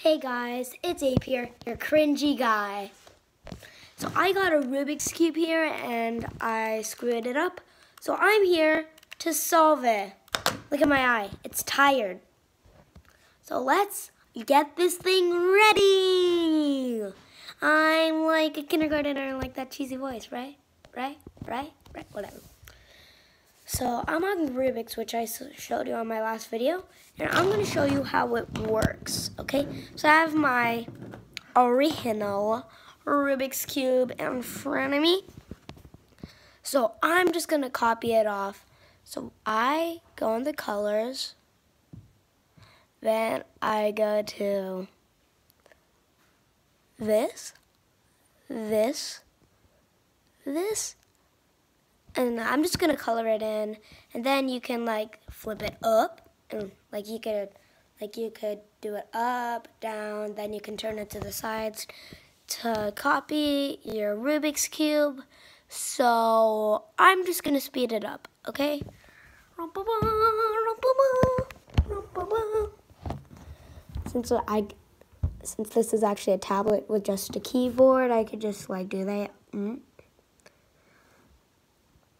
Hey guys, it's Ape here, your cringy guy. So I got a Rubik's Cube here and I screwed it up. So I'm here to solve it. Look at my eye, it's tired. So let's get this thing ready. I'm like a kindergartner, like that cheesy voice, right? Right, whatever. So I'm on Rubik's, which I showed you on my last video, and I'm going to show you how it works, okay? So I have my original Rubik's Cube in front of me. So I'm just going to copy it off. So I go in the colors, then I go to this, and I'm just gonna color it in, and then you can like flip it up, and like you could do it up, down, then you can turn it to the sides to copy your Rubik's Cube. So I'm just gonna speed it up, okay? Since this is actually a tablet with just a keyboard, I could just like do that.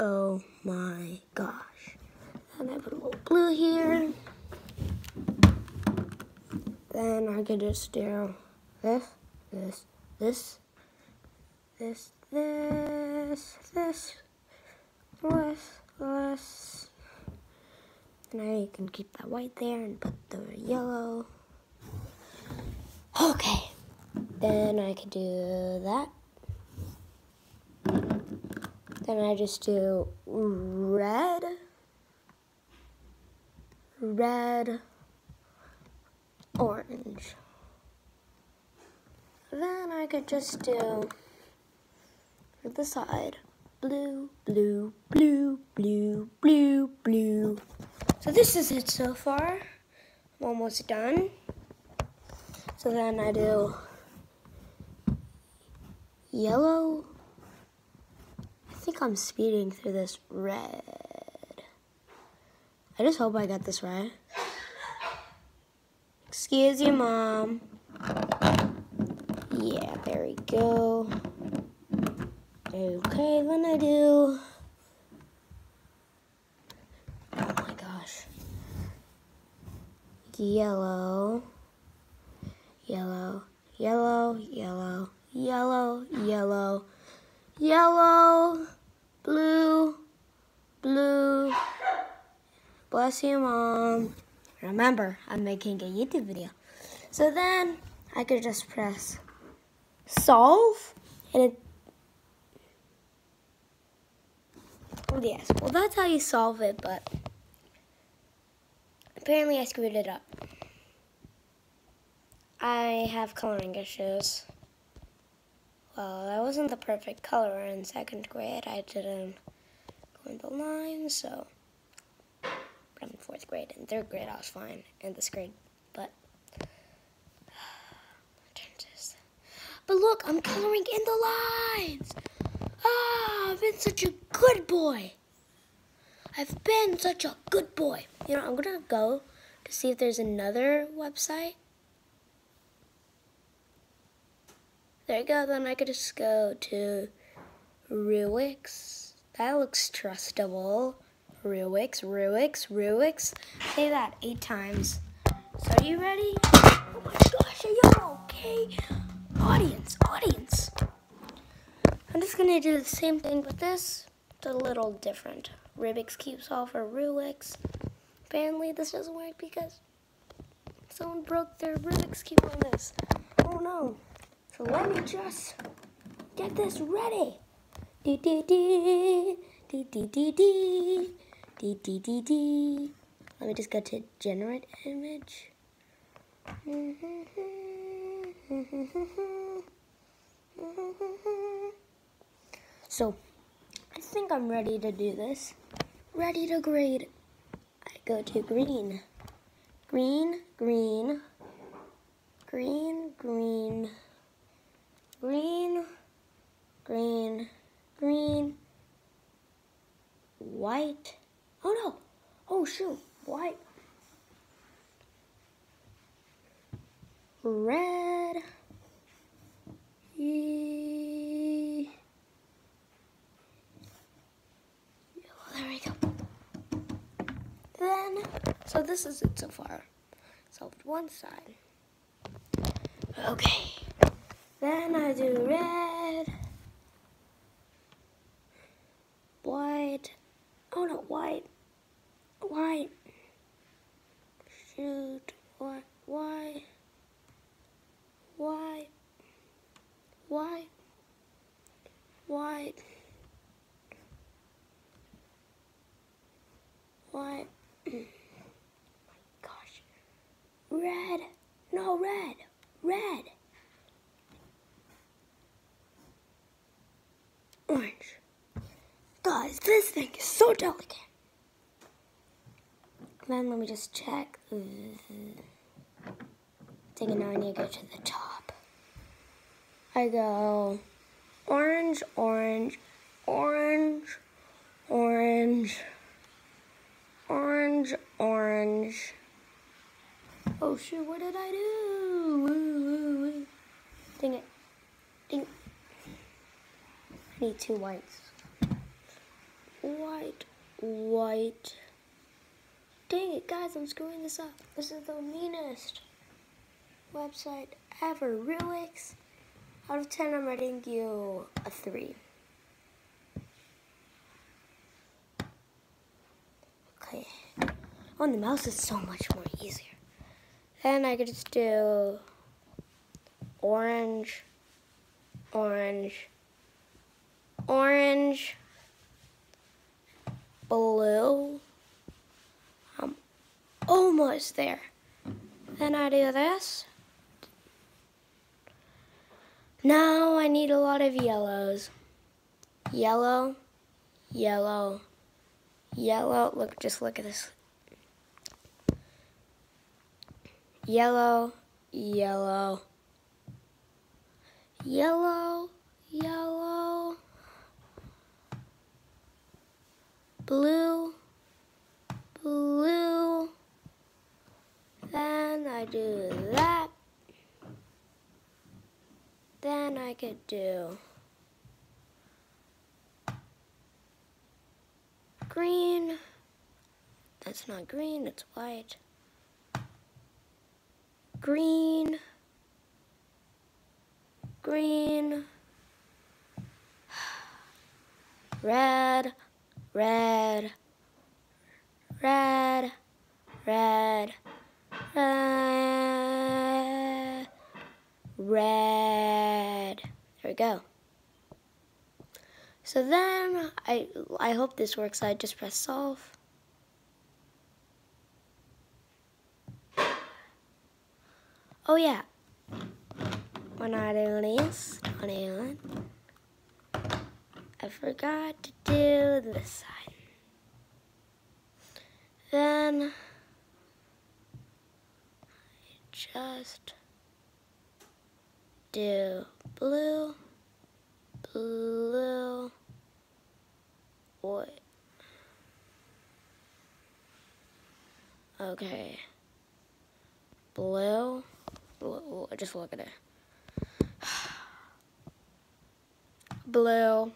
Oh my gosh. And I put a little blue here. Then I could just do this. Now you can keep that white there and put the yellow. Okay. Then I could do that. Then I just do red, orange. Then I could just do, for the side, blue. So this is it so far. I'm almost done. So then I do yellow. I think I'm speeding through this red. I just hope I got this right. Excuse you, Mom. Yeah, there we go. Okay, then I do... Oh my gosh. Yellow, blue. Bless you, Mom. Remember, I'm making a YouTube video. So then I could just press solve, and it. Oh yes, well that's how you solve it, but apparently I screwed it up. I have coloring issues. Well, that wasn't the perfect color in second grade. I didn't go in the lines, so. But I'm in fourth grade. In third grade, I was fine. In this grade, but. But look, I'm coloring in the lines. I've been such a good boy. I've been such a good boy. You know, I'm gonna go to see if there's another website. There you go, then I could just go to Rubik's. That looks trustable. Rubik's. Say that 8 times. So are you ready? Oh my gosh, are you okay? Audience. I'm just gonna do the same thing, but this is a little different. Rubik's Cube solve for Rubik's. Apparently this doesn't work because someone broke their Rubik's Cube on this. Oh no. So let me just get this ready. Let me just go to generate image. So I think I'm ready to do this. Ready to grade. I go to green. Green. White. Oh no. Oh shoot. White. red. There we go. Then, so this is it so far. Solved one side. Okay. Then I do red, white. Oh no, white. Shoot, white. White. Oh my gosh. Red. No, red. Orange. Guys, this thing is so delicate. Then let me just check. Take it now, I need to go to the top. I go orange. Oh shoot, what did I do? Dang it. I need 2 whites. White. Dang it, guys, I'm screwing this up. This is the meanest website ever. Rubik's. Out of 10, I'm rating you a 3. Okay. On the mouse is so much more easier. Then I could just do orange, blue. I'm almost there. Then I do this. Now I need a lot of yellows. Yellow. Look, just look at this. Yellow. Blue. Then I do that. Then I could do green. That's not green, it's white. Green. Red. There we go. So then, I hope this works. I just press solve. Oh yeah, when I do this, I forgot to do this side. Then I just do blue, white. Okay, blue. Just look at it. Blue.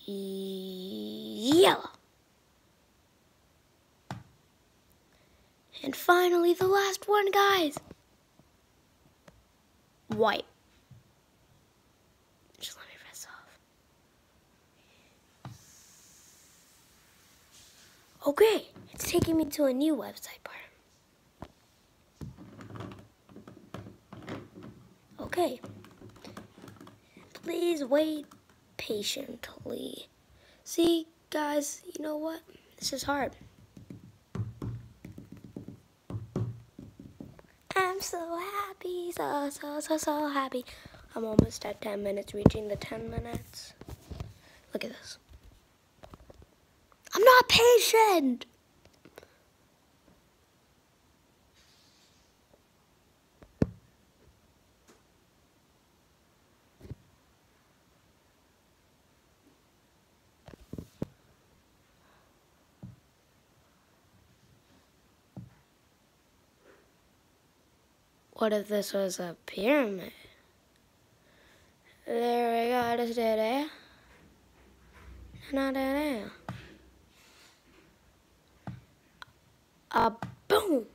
Yellow. And finally, the last one, guys. White. Just let me press off. Okay, it's taking me to a new website part. Okay. Please wait patiently. See, guys, you know what? This is hard. I'm so happy, so happy. I'm almost at 10 minutes, reaching the 10 minutes. Look at this. I'm not patient. What if this was a pyramid? There we go, just did it. Not there. Boom!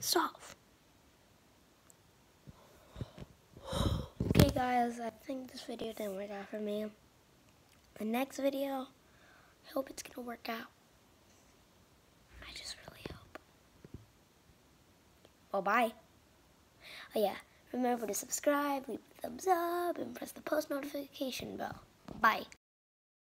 Solve. Okay guys, I think this video didn't work out for me. The next video, I hope it's gonna work out. I just really hope. Well, bye. Oh yeah, remember to subscribe, leave a thumbs up, and press the post notification bell. Bye.